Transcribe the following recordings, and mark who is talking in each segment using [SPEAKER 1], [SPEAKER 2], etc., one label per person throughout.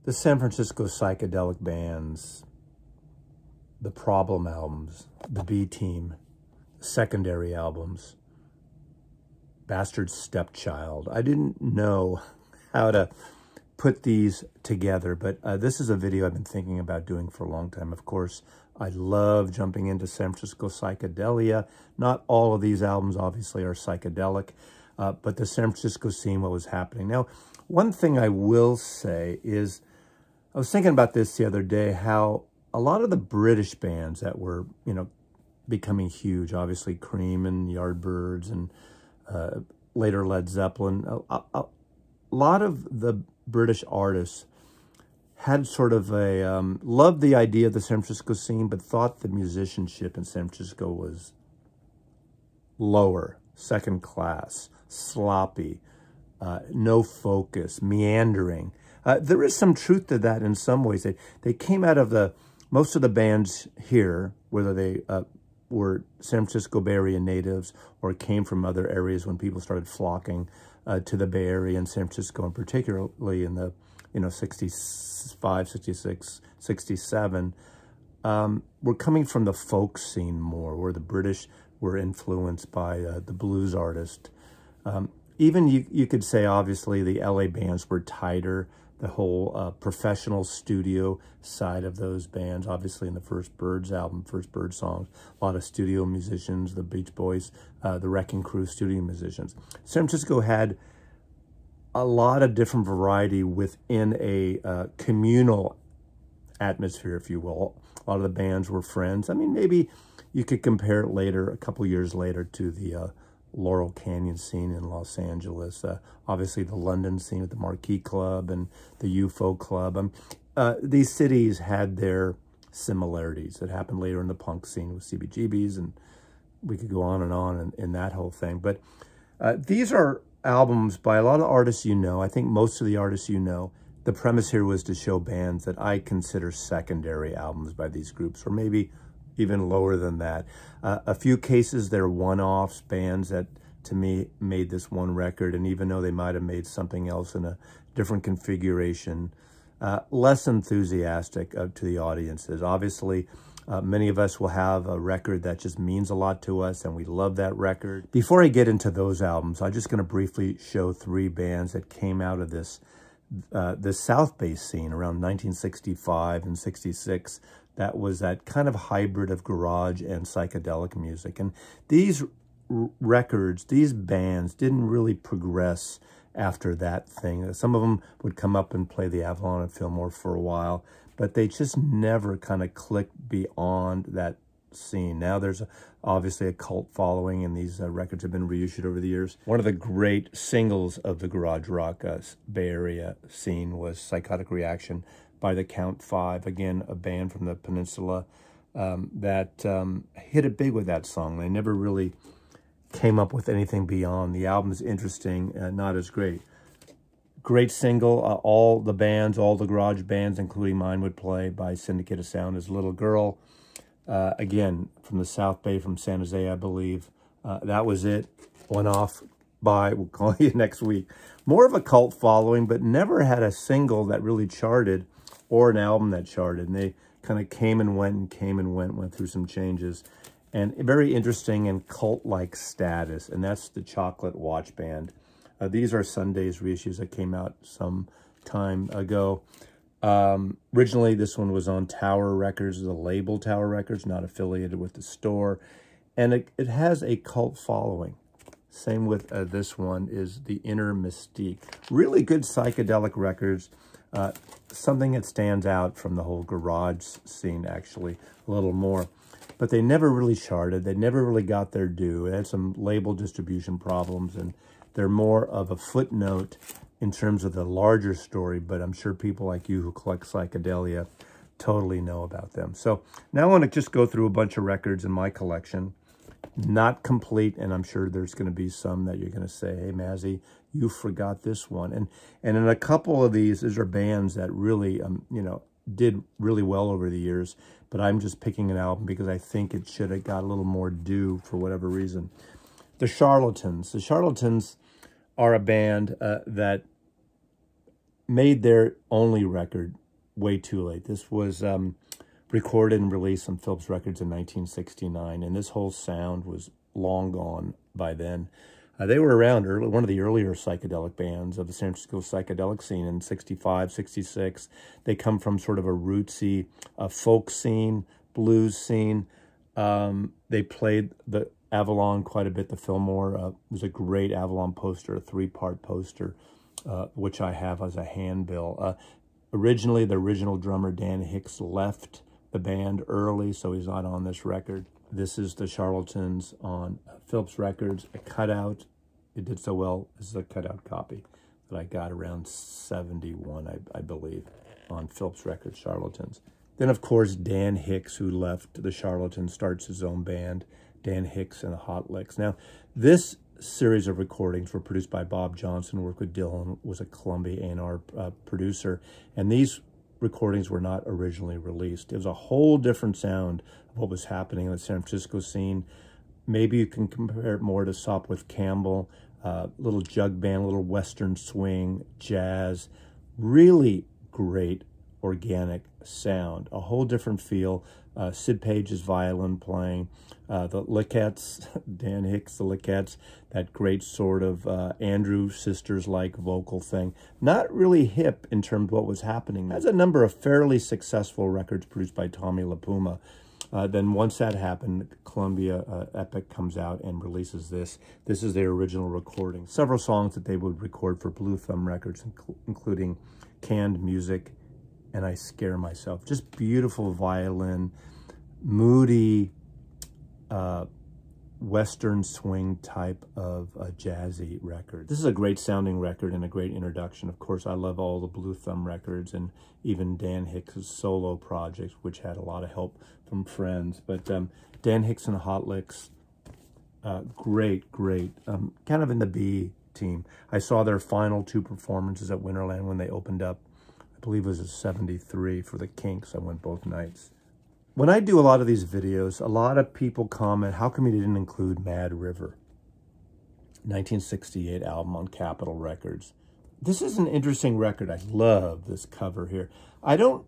[SPEAKER 1] The San Francisco psychedelic bands, the Problem albums, the B Team, secondary albums, Bastard Stepchild. I didn't know how to put these together, but this is a video I've been thinking about doing for a long time. Of course, I love jumping into San Francisco psychedelia. Not all of these albums, obviously, are psychedelic, but the San Francisco scene, what was happening. Now, one thing I will say is, I was thinking about this the other day, how a lot of the British bands that were, becoming huge, obviously Cream and Yardbirds and later Led Zeppelin, a lot of the British artists had sort of a, loved the idea of the San Francisco scene, but thought the musicianship in San Francisco was lower, second class, sloppy, no focus, meandering. There is some truth to that in some ways. They came out of most of the bands here, whether they were San Francisco Bay Area natives or came from other areas when people started flocking to the Bay Area and San Francisco, and particularly in the 65, 66, 67, were coming from the folk scene more, where the British were influenced by the blues artist. Even you could say, obviously, the LA bands were tighter. The whole professional studio side of those bands, obviously in the first Birds album, first Birds songs, a lot of studio musicians, the Beach Boys, the Wrecking Crew studio musicians. San Francisco had a lot of different variety within a communal atmosphere, if you will. A lot of the bands were friends. I mean, maybe you could compare it later, a couple years later, to the Laurel Canyon scene in Los Angeles, obviously the London scene at the Marquee Club and the UFO Club. These cities had their similarities. It happened later in the punk scene with CBGBs, and we could go on and in that whole thing. But these are albums by a lot of artists you know. I think most of the artists you know. The premise here was to show bands that I consider secondary albums by these groups, or maybe even lower than that. A few cases, they're one-offs, bands that, to me, made this one record, and even though they might have made something else in a different configuration, less enthusiastic to the audiences. Obviously, many of us will have a record that just means a lot to us, and we love that record. Before I get into those albums, I'm just going to briefly show three bands that came out of this South Bay scene around 1965 and 66. That was that kind of hybrid of garage and psychedelic music. And these records, these bands didn't really progress after that thing. Some of them would come up and play the Avalon and Fillmore for a while, but they just never kind of clicked beyond that scene. Now there's obviously a cult following, and these records have been reissued over the years. One of the great singles of the garage rock Bay Area scene was Psychotic Reaction by the Count Five, again, a band from the peninsula that hit it big with that song. They never really came up with anything beyond. The album's interesting, not as great. Great single. All the bands, all the garage bands, including mine, would play by Syndicate of Sound as Little Girl. Again, from the South Bay, from San Jose, I believe. That was it. Went off. Bye. We'll call you next week. More of a cult following, but never had a single that really charted or an album that charted. And they kind of came and went, went through some changes. And very interesting and cult-like status, and that's the Chocolate Watch Band. These are Sunday's reissues that came out some time ago. Originally, this one was on Tower Records, the label Tower Records, not affiliated with the store. And it has a cult following. Same with this one is The Inner Mystique. Really good psychedelic records. Something that stands out from the whole garage scene, actually, a little more. But they never really charted. They never really got their due. They had some label distribution problems, and they're more of a footnote in terms of the larger story, but I'm sure people like you who collect psychedelia totally know about them. So now I want to just go through a bunch of records in my collection. Not complete, and I'm sure there's going to be some that you're going to say, hey, Mazzy, you forgot this one. And in a couple of these are bands that really, did really well over the years, but I'm just picking an album because I think it should have got a little more due for whatever reason. The Charlatans. The Charlatans are a band that made their only record way too late. This was recorded and released on Philips Records in 1969, and this whole sound was long gone by then. They were around early, one of the earlier psychedelic bands of the San Francisco psychedelic scene in 65, 66. They come from sort of a rootsy folk scene, blues scene. They played the Avalon quite a bit. The Fillmore was a great Avalon poster, a 3-part poster, which I have as a handbill. Originally, the original drummer, Dan Hicks, left the band early, so he's not on this record. This is the Charlatans on Philips Records, a cutout. It did so well. This is a cutout copy that I got around 71, I believe, on Philips Records, Charlatans. Then, of course, Dan Hicks, who left the Charlatans, starts his own band, Dan Hicks and the Hot Licks. Now, this series of recordings were produced by Bob Johnson, worked with Dylan, was a Columbia A&R producer, and these recordings were not originally released. It was a whole different sound of what was happening in the San Francisco scene. Maybe you can compare it more to Sopwith Campbell, little jug band, little Western swing, jazz, really great organic sound, a whole different feel. Sid Page's violin playing, the Lickettes, Dan Hicks, the Lickettes, that great sort of Andrew Sisters-like vocal thing. Not really hip in terms of what was happening. That's a number of fairly successful records produced by Tommy LaPuma. Then once that happened, Columbia Epic comes out and releases this. This is their original recording. Several songs that they would record for Blue Thumb Records, including Canned Music and I Scare Myself. Just beautiful violin, moody, Western swing type of jazzy record. This is a great sounding record and a great introduction. Of course, I love all the Blue Thumb records and even Dan Hicks' solo projects, which had a lot of help from friends. But Dan Hicks and the Hot Licks, great, kind of in the B team. I saw their final 2 performances at Winterland when they opened up. I believe it was a 73 for the Kinks. I went both nights. When I do a lot of these videos, a lot of people comment, how come you didn't include Mad River? 1968 album on Capitol Records. This is an interesting record. I love this cover here. I don't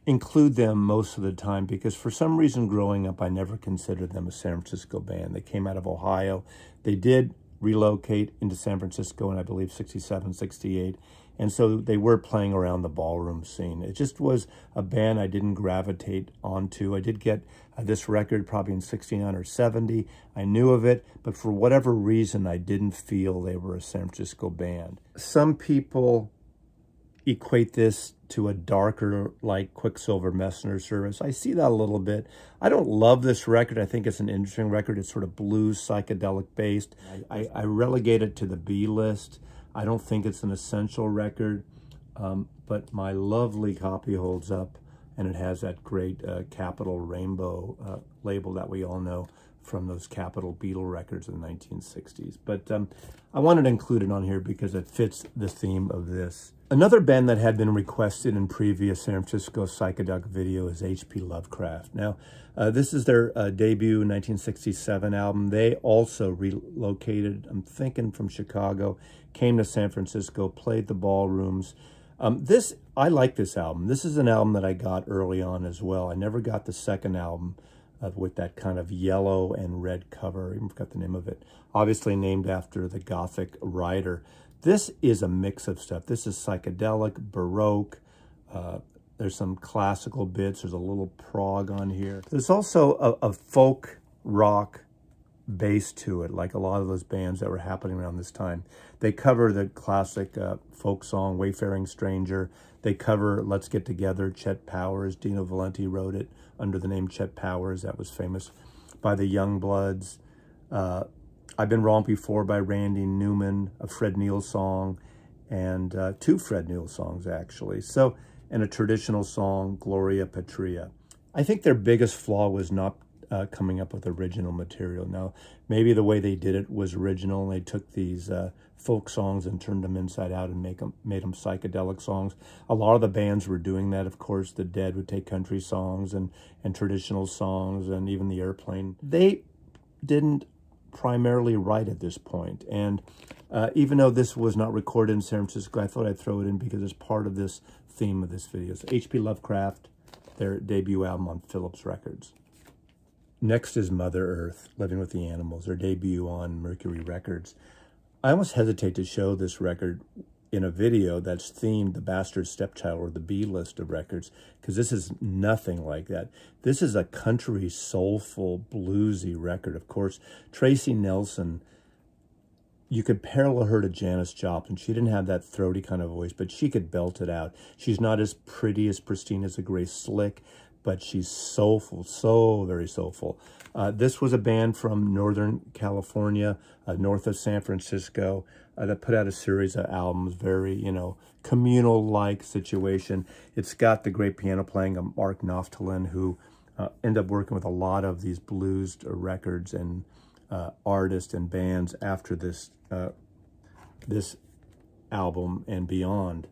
[SPEAKER 1] include them most of the time because for some reason growing up, I never considered them a San Francisco band. They came out of Ohio. They did relocate into San Francisco in, I believe, 67, 68. And so they were playing around the ballroom scene. It just was a band I didn't gravitate onto. I did get this record probably in 69 or 70. I knew of it, but for whatever reason, I didn't feel they were a San Francisco band. Some people equate this to a darker, like Quicksilver Messenger Service. I see that a little bit. I don't love this record. I think it's an interesting record. It's sort of blues, psychedelic based. I relegate it to the B list. I don't think it's an essential record, but my lovely copy holds up, and it has that great Capitol Rainbow label that we all know from those Capitol Beatle records in the 1960s. But I wanted to include it on here because it fits the theme of this. Another band that had been requested in previous San Francisco psychedelic video is H.P. Lovecraft. Now, this is their debut 1967 album. They also relocated, I'm thinking from Chicago, came to San Francisco, played the ballrooms. I like this album. This is an album that I got early on as well. I never got the second album with that kind of yellow and red cover. I even forgot the name of it. Obviously named after the Gothic writer. This is a mix of stuff. This is psychedelic, Baroque. There's some classical bits. There's a little prog on here. There's also a folk rock base to it, like a lot of those bands that were happening around this time. They cover the classic folk song, Wayfaring Stranger. They cover Let's Get Together, Chet Powers. Dino Valenti wrote it under the name Chet Powers. That was famous by the Youngbloods. I've Been Wrong Before by Randy Newman, a Fred Neil song, and 2 Fred Neil songs, actually. So, and a traditional song, Gloria Patria. I think their biggest flaw was not coming up with original material. Now, maybe the way they did it was original, and they took these folk songs and turned them inside out and made them psychedelic songs. A lot of the bands were doing that. Of course, the Dead would take country songs and traditional songs, and even the Airplane. They didn't primarily write at this point. And even though this was not recorded in San Francisco, I thought I'd throw it in because it's part of this theme of this video. So H.P. Lovecraft, their debut album on Philips Records. Next is Mother Earth, Living with the Animals, their debut on Mercury Records. I almost hesitate to show this record in a video that's themed The Bastard Stepchild or the B list of records, because this is nothing like that. This is a country, soulful, bluesy record. Of course, Tracy Nelson, you could parallel her to Janis Joplin. She didn't have that throaty kind of voice, but she could belt it out. She's not as pretty, as pristine as a Grace Slick, but she's soulful, so very soulful. This was a band from Northern California, north of San Francisco, that put out a series of albums, very, you know, communal-like situation. It's got the great piano playing of Mark Knopfler, who ended up working with a lot of these blues records and artists and bands after this this album and beyond.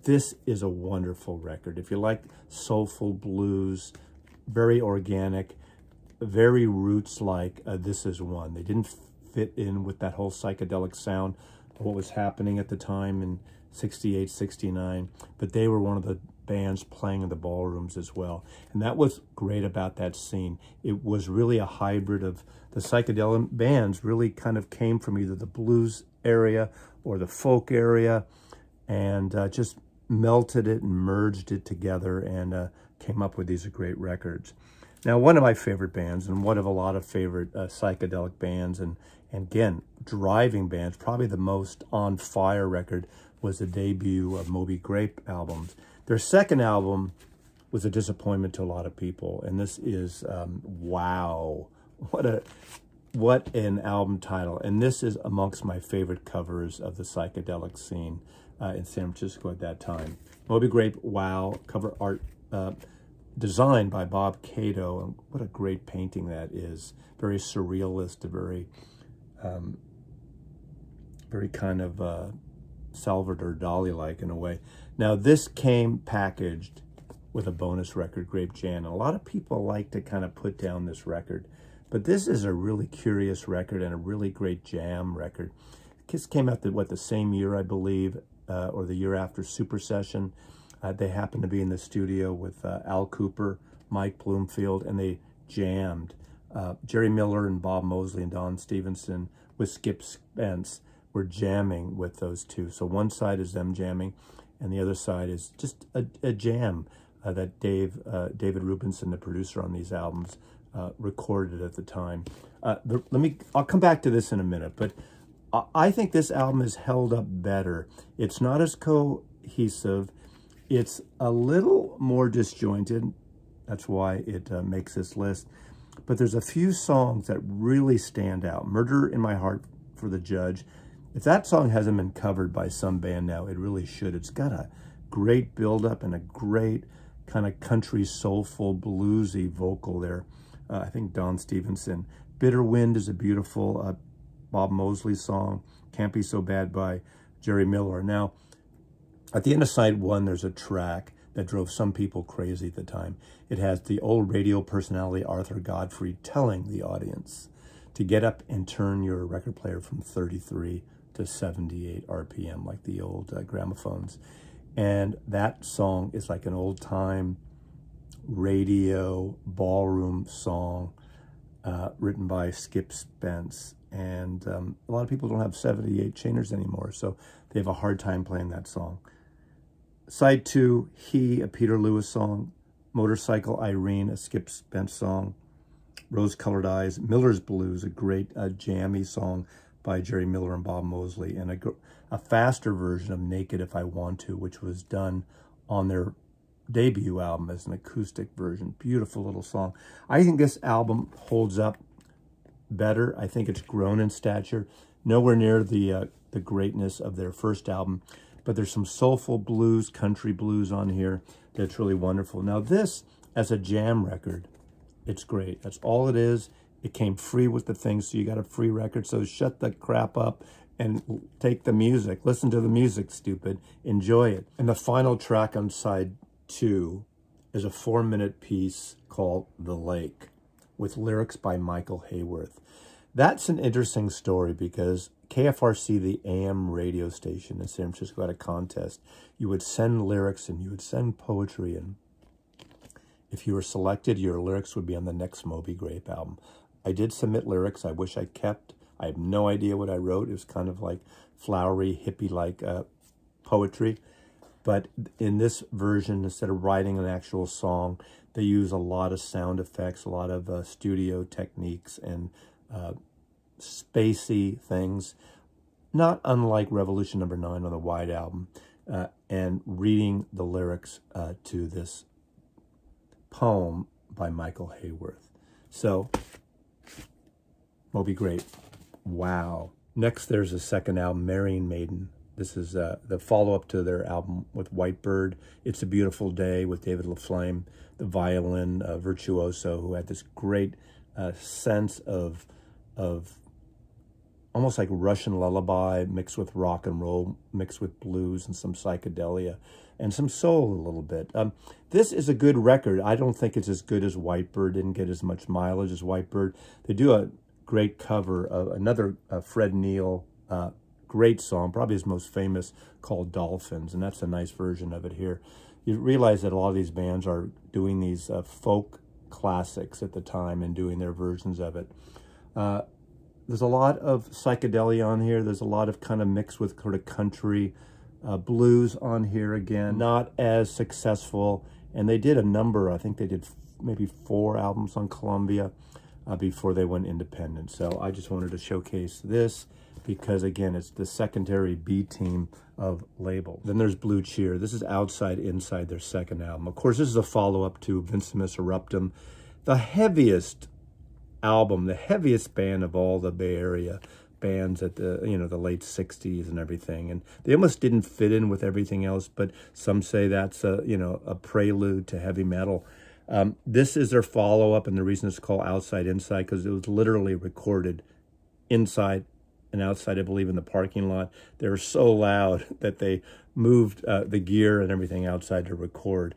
[SPEAKER 1] This is a wonderful record. If you like soulful blues, very organic, very roots-like, this is one. They didn't fit in with that whole psychedelic sound of what was happening at the time in 68, 69, but they were one of the bands playing in the ballrooms as well. And that was great about that scene. It was really a hybrid of the psychedelic bands really kind of came from either the blues area or the folk area, and just melted it and merged it together and came up with these great records. Now, one of my favorite bands and one of a lot of favorite psychedelic bands and again, driving bands, probably the most on fire record was the debut of Moby Grape albums. Their second album was a disappointment to a lot of people, and this is, wow, what an album title. And this is amongst my favorite covers of the psychedelic scene in San Francisco at that time. Moby Grape, wow, cover art designed by Bob Cato, and what a great painting that is. Very surrealist, very kind of Salvador Dali-like in a way. Now, this came packaged with a bonus record, Grape Jam. And a lot of people like to kind of put down this record, but this is a really curious record and a really great jam record. Kiss came out the same year, I believe, or the year after Super Session. They happened to be in the studio with Al Cooper, Mike Bloomfield, and they jammed. Jerry Miller and Bob Mosley and Don Stevenson with Skip Spence were jamming with those two. So one side is them jamming, and the other side is just a jam that David Rubinson, the producer on these albums, recorded at the time. I'll come back to this in a minute, but I think this album is held up better. It's not as cohesive. It's a little more disjointed. That's why it makes this list. But there's a few songs that really stand out. Murder in My Heart for the Judge. If that song hasn't been covered by some band now, it really should. It's got a great build-up and a great kind of country, soulful, bluesy vocal there. I think Don Stevenson. Bitter Wind is a beautiful Bob Mosley song. Can't Be So Bad by Jerry Miller. Now, at the end of side one, there's a track that drove some people crazy at the time. It has the old radio personality Arthur Godfrey telling the audience to get up and turn your record player from 33 to 78 RPM, like the old gramophones. And that song is like an old-time radio ballroom song written by Skip Spence. And a lot of people don't have 78 chainers anymore, so they have a hard time playing that song. Side two, He, a Peter Lewis song. Motorcycle Irene, a Skip Spence song. Rose-Colored Eyes, Miller's Blues, a great jammy song by Jerry Miller and Bob Mosley, and a faster version of Naked If I Want To, which was done on their debut album as an acoustic version. Beautiful little song. I think this album holds up better. I think it's grown in stature. Nowhere near the greatness of their first album, but there's some soulful blues, country blues on here that's really wonderful. Now this, as a jam record, it's great. That's all it is. It came free with the thing, so you got a free record. So shut the crap up and take the music. Listen to the music, stupid. Enjoy it. And the final track on side two is a 4-minute piece called The Lake, with lyrics by Michael Hayworth. That's an interesting story because KFRC, the AM radio station in San Francisco, had a contest. You would send lyrics and you would send poetry, and if you were selected, your lyrics would be on the next Moby Grape album. I did submit lyrics I wish I kept. I have no idea what I wrote. It was kind of like flowery, hippie-like poetry. But in this version, instead of writing an actual song, they use a lot of sound effects, a lot of studio techniques, and spacey things, not unlike Revolution #9 on the White Album, and reading the lyrics to this poem by Michael Hayworth. So, Moby Grape, wow. Next, there's a second album, Marrying Maiden. This is the follow-up to their album with Whitebird. It's a Beautiful Day with David LaFlame, the violin virtuoso who had this great sense of almost like Russian lullaby mixed with rock and roll, mixed with blues and some psychedelia and some soul a little bit. This is a good record. I don't think it's as good as Whitebird. Didn't get as much mileage as Whitebird. They do a great cover of another Fred Neil great song, probably his most famous, called Dolphins, and that's a nice version of it here. You realize that a lot of these bands are doing these folk classics at the time and doing their versions of it. There's a lot of psychedelia on here. There's a lot of kind of mixed with sort of country blues on here again. Not as successful, and they did a number, I think they did maybe 4 albums on Columbia before they went independent. So I just wanted to showcase this because, again, it's the secondary B team of label. Then there's Blue Cheer. This is Outside Inside, their second album. Of course, this is a follow-up to Vincimus Eruptum, the heaviest album, the heaviest band of all the Bay Area bands at the, the late 60s and everything. And they almost didn't fit in with everything else, but some say that's a prelude to heavy metal. This is their follow-up, and the reason it's called Outside Inside, because it was literally recorded inside and outside, I believe, in the parking lot. They were so loud that they moved the gear and everything outside to record.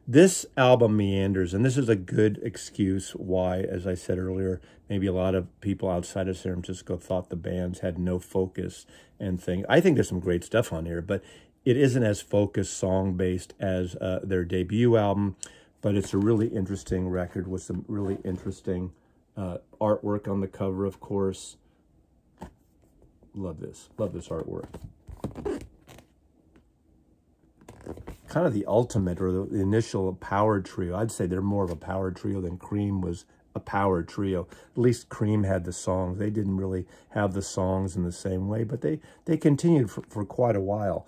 [SPEAKER 1] This album meanders, and this is a good excuse why, as I said earlier, maybe a lot of people outside of San Francisco thought the bands had no focus and things. I think there's some great stuff on here, but it isn't as focused, song-based as their debut album, but it's a really interesting record with some really interesting artwork on the cover, of course. Love this artwork. Kind of the ultimate, or the initial power trio. I'd say they're more of a power trio than Cream was a power trio. At least Cream had the songs. They didn't really have the songs in the same way, but they continued for quite a while.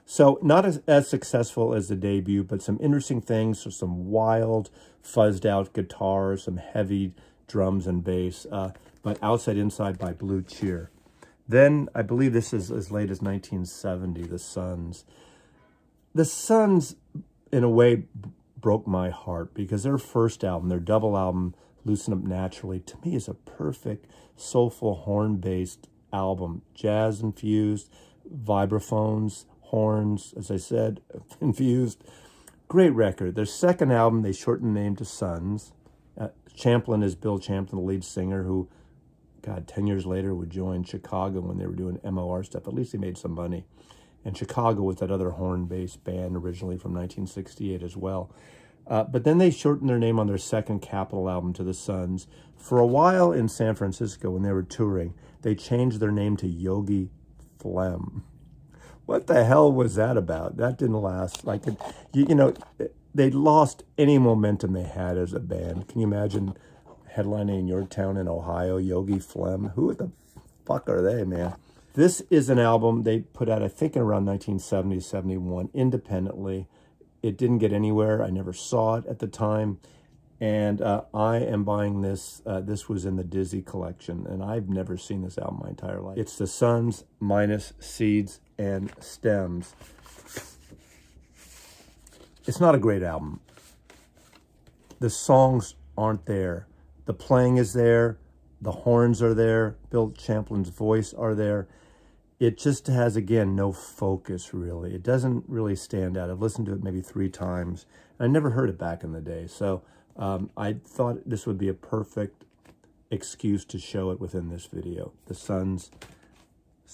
[SPEAKER 1] So not as successful as the debut, but some interesting things. So some wild, fuzzed out guitars, some heavy drums and bass, but Outside Inside by Blue Cheer. Then, I believe this is as late as 1970, The Sons. The Sons, in a way, broke my heart because their first album, their double album, Loosen Up Naturally, to me is a perfect, soulful, horn-based album. Jazz-infused, vibraphones, horns, as I said, infused. Great record. Their second album, they shortened the name to Sons. Champlin is Bill Champlin, the lead singer, who, God, 10 years later would join Chicago when they were doing MOR stuff. At least they made some money. And Chicago was that other horn-based band originally from 1968 as well. But then they shortened their name on their second Capitol album to The Sons. For a while in San Francisco when they were touring, they changed their name to Yogi Phlegm. What the hell was that about? That didn't last. Like, they lost any momentum they had as a band. Can you imagine headlining in your town in Ohio, Yogi Phlegm? Who the fuck are they, man? This is an album they put out, I think, in around 1970, 71, independently. It didn't get anywhere. I never saw it at the time. And I am buying this. This was in the Dizzy collection, and I've never seen this album my entire life. It's The Sons minus Seeds and Stems. It's not a great album. The songs aren't there. The playing is there. The horns are there. Bill Champlin's voice are there. It just has, again, no focus, really. It doesn't really stand out. I've listened to it maybe 3 times. I never heard it back in the day. So I thought this would be a perfect excuse to show it within this video. The Sons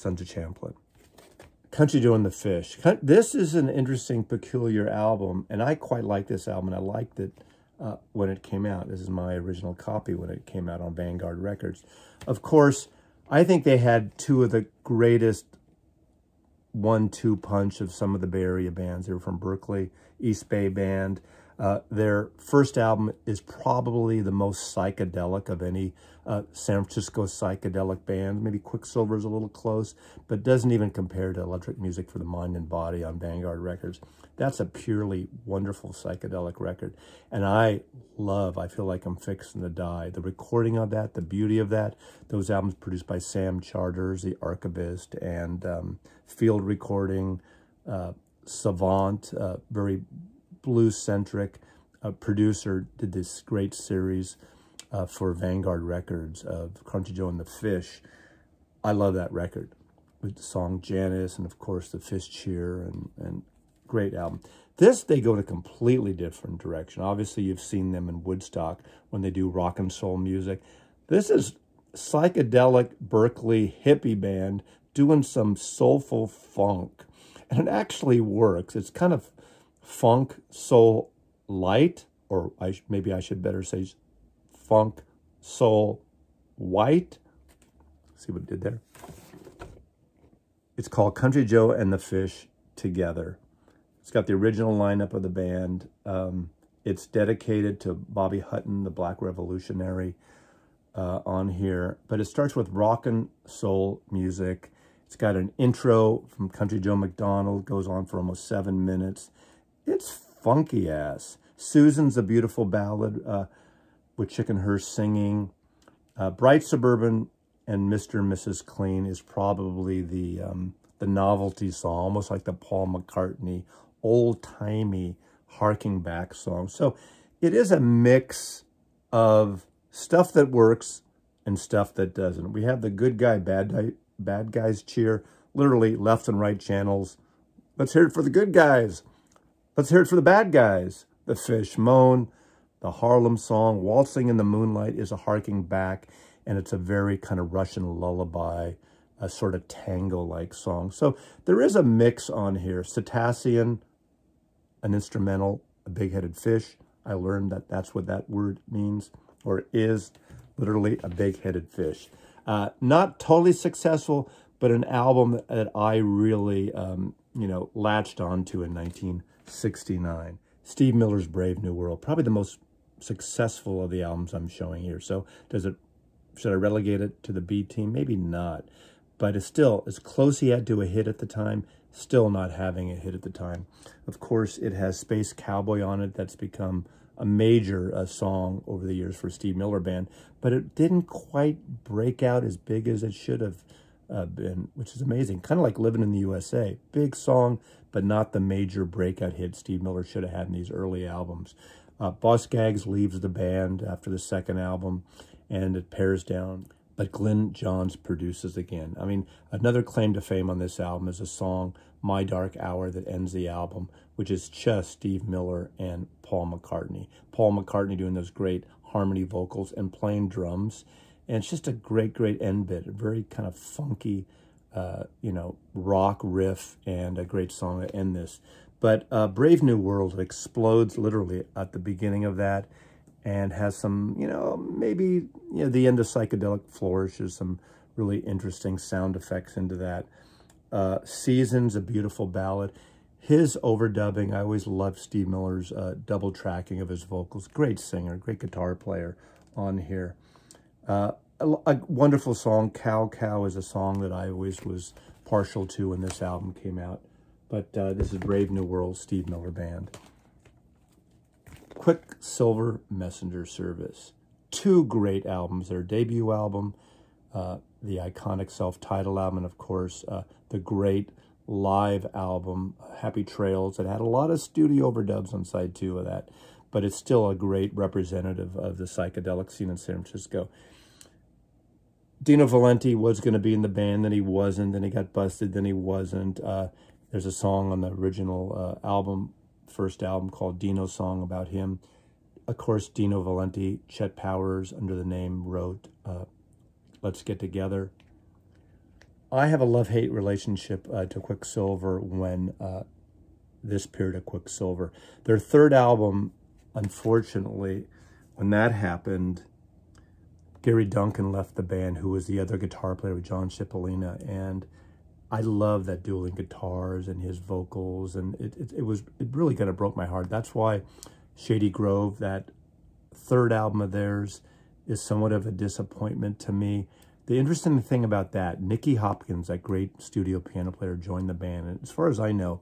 [SPEAKER 1] of Champlin. Country Joe and the Fish. This is an interesting, peculiar album, and I quite like this album, and I liked it when it came out. This is my original copy when it came out on Vanguard Records. Of course, I think they had two of the greatest 1-2 punch of some of the Bay Area bands. They were from Berkeley, East Bay band. Their first album is probably the most psychedelic of any San Francisco psychedelic band. Maybe Quicksilver's a little close, but doesn't even compare to Electric Music for the Mind and Body on Vanguard Records. That's a purely wonderful psychedelic record. And I feel like I'm fixing to die. The recording of that, the beauty of that, those albums produced by Sam Charters, the archivist, and field recording, savant, very blues-centric producer, did this great series for Vanguard Records of Country Joe and the Fish. I love that record with the song Janice and, of course, the Fish Cheer, and great album. This, they go in a completely different direction. Obviously, you've seen them in Woodstock when they do rock and soul music. This is psychedelic Berkeley hippie band doing some soulful funk. And it actually works. It's kind of funk, soul, light, or maybe I should better say funk, soul, white. See what it did there? It's called Country Joe and the Fish Together. It's got the original lineup of the band. It's dedicated to Bobby Hutton, the Black Revolutionary, on here. But it starts with rock and soul music. It's got an intro from Country Joe McDonald, goes on for almost 7 minutes. It's funky ass. Susan's a beautiful ballad with Chicken Hearst singing. Bright Suburban and Mr. and Mrs. Clean is probably the novelty song, almost like the Paul McCartney, old-timey, harking back song. So it is a mix of stuff that works and stuff that doesn't. We have the good guy, bad guys cheer, literally left and right channels. Let's hear it for the good guys. Let's hear it for the bad guys. The Fish moan. The Harlem song, Waltzing in the Moonlight, is a harking back, and it's a very kind of Russian lullaby, a sort of tango-like song. So there is a mix on here. Cetacean, an instrumental, a big-headed fish. I learned that that's what that word means, or is literally a big-headed fish. Not totally successful, but an album that I really, latched onto in 1969. Steve Miller's Brave New World, probably the most successful of the albums I'm showing here. So should I relegate it to the B team? Maybe not. But it's still, as close he had to a hit at the time, still not having a hit at the time. Of course, it has Space Cowboy on it. That's become a major song over the years for Steve Miller Band. But it didn't quite break out as big as it should have been, which is amazing. Kind of like Living in the USA. Big song, but not the major breakout hit Steve Miller should have had in these early albums. Boss Skaggs leaves the band after the second album, and it pairs down. But Glyn Johns produces again. I mean, another claim to fame on this album is a song, My Dark Hour, that ends the album, which is just Steve Miller and Paul McCartney. Paul McCartney doing those great harmony vocals and playing drums. And it's just a great, great end bit. A very kind of funky, rock riff, and a great song to end this. But Brave New World explodes literally at the beginning of that, and has some, maybe the end of Psychedelic flourishes, some really interesting sound effects into that. Seasons, a beautiful ballad. His overdubbing, I always loved Steve Miller's double tracking of his vocals. Great singer, great guitar player on here. A wonderful song, Cow Cow, is a song that I always was partial to when this album came out. But this is Brave New World, Steve Miller Band. Quicksilver Messenger Service. Two great albums. Their debut album, the iconic self-titled album, and of course, the great live album, Happy Trails, that had a lot of studio overdubs on side 2 of that. But it's still a great representative of the psychedelic scene in San Francisco. Dino Valenti was going to be in the band, then he wasn't, then he got busted, then he wasn't. There's a song on the original album, first album, called Dino's Song, about him of course, Dino Valenti, Chet Powers, under the name, wrote Let's Get Together. I have a love-hate relationship to Quicksilver when this period of Quicksilver. Their third album, unfortunately, when that happened, Gary Duncan left the band, who was the other guitar player with John Cipollina, and I love that dueling guitars and his vocals, and it really kind of broke my heart. That's why Shady Grove, that third album of theirs, is somewhat of a disappointment to me. The interesting thing about that, Nicky Hopkins, that great studio piano player, joined the band, and as far as I know,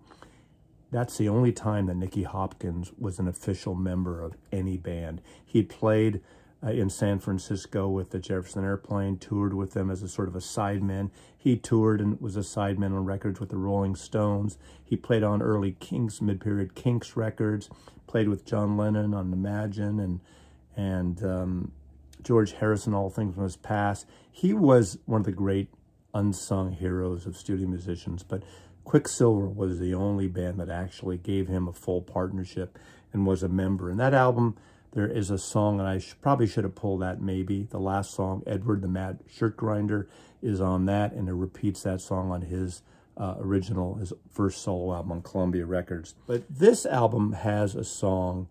[SPEAKER 1] that's the only time that Nicky Hopkins was an official member of any band. He played in San Francisco with the Jefferson Airplane, toured with them as a sort of a sideman. He toured and was a sideman on records with the Rolling Stones. He played on early Kinks, mid-period Kinks records, played with John Lennon on Imagine and George Harrison, all things from his past. He was one of the great unsung heroes of studio musicians, but Quicksilver was the only band that actually gave him a full partnership and was a member. In that album, there is a song, and I probably should have pulled that maybe. The last song, Edward the Mad Shirt Grinder, is on that, and it repeats that song on his his first solo album on Columbia Records. But this album has a song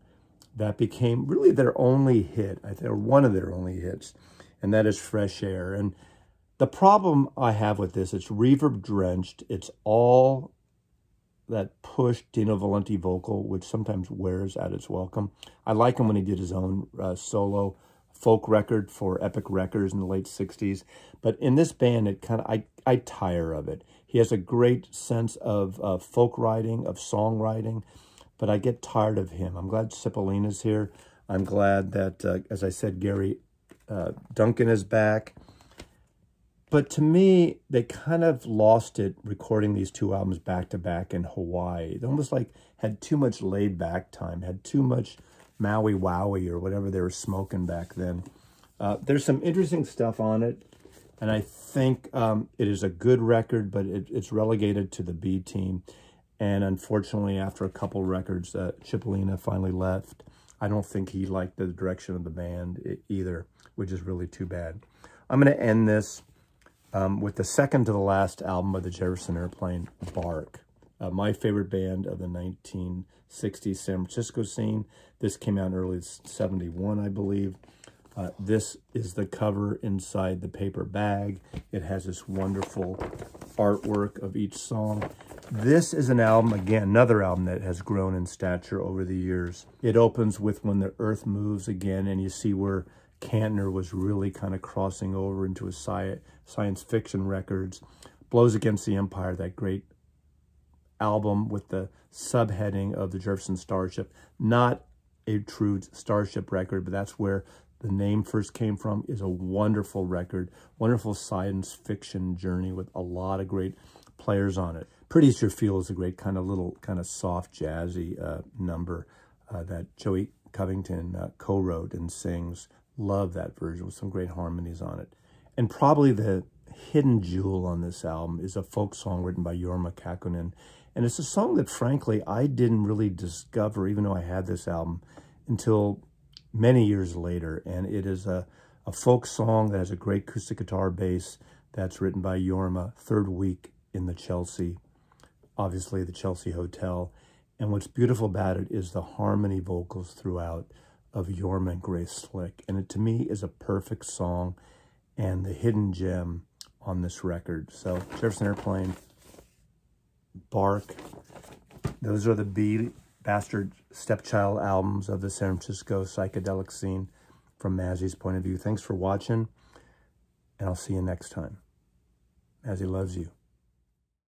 [SPEAKER 1] that became really their only hit, I think, or one of their only hits, and that is Fresh Air. And the problem I have with this, it's reverb-drenched. It's all that push Dino Valenti vocal, which sometimes wears at its welcome. I like him when he did his own solo folk record for Epic Records in the late 60s. But in this band, it kind of, I tire of it. He has a great sense of folk writing, of songwriting, but I get tired of him. I'm glad Cipollina's here. I'm glad that, as I said, Gary Duncan is back. But to me, they kind of lost it recording these two albums back-to-back in Hawaii. They almost like had too much laid-back time, had too much Maui Wowie or whatever they were smoking back then. There's some interesting stuff on it, and I think it is a good record, but it's relegated to the B team. And unfortunately, after a couple records, Cipollina finally left. I don't think he liked the direction of the band either, which is really too bad. I'm going to end this with the second to the last album of the Jefferson Airplane, Bark. My favorite band of the 1960s San Francisco scene. This came out in early 71, I believe. This is the cover inside the paper bag. It has this wonderful artwork of each song. This is an album, again, another album that has grown in stature over the years. It opens with When the Earth Moves Again, and you see where Kantner was really kind of crossing over into a science fiction records. Blows Against the Empire, that great album with the subheading of the Jefferson Starship. Not a true Starship record, but that's where the name first came from. Is a wonderful record, wonderful science fiction journey with a lot of great players on it. Prettiest You Feel is a great kind of soft jazzy number that Joey Covington co-wrote and sings. Love that version with some great harmonies on it. And probably the hidden jewel on this album is a folk song written by Jorma Kaukonen. And it's a song that, frankly, I didn't really discover, even though I had this album, until many years later. And it is a folk song that has a great acoustic guitar bass that's written by Jorma, Third Week in the Chelsea, obviously the Chelsea Hotel. And what's beautiful about it is the harmony vocals throughout of Jorma and Grace Slick. And it, to me, is a perfect song and the hidden gem on this record. So, Jefferson Airplane, Bark. Those are the bastard stepchild albums of the San Francisco psychedelic scene from Mazzy's point of view. Thanks for watching, and I'll see you next time. Mazzy loves you.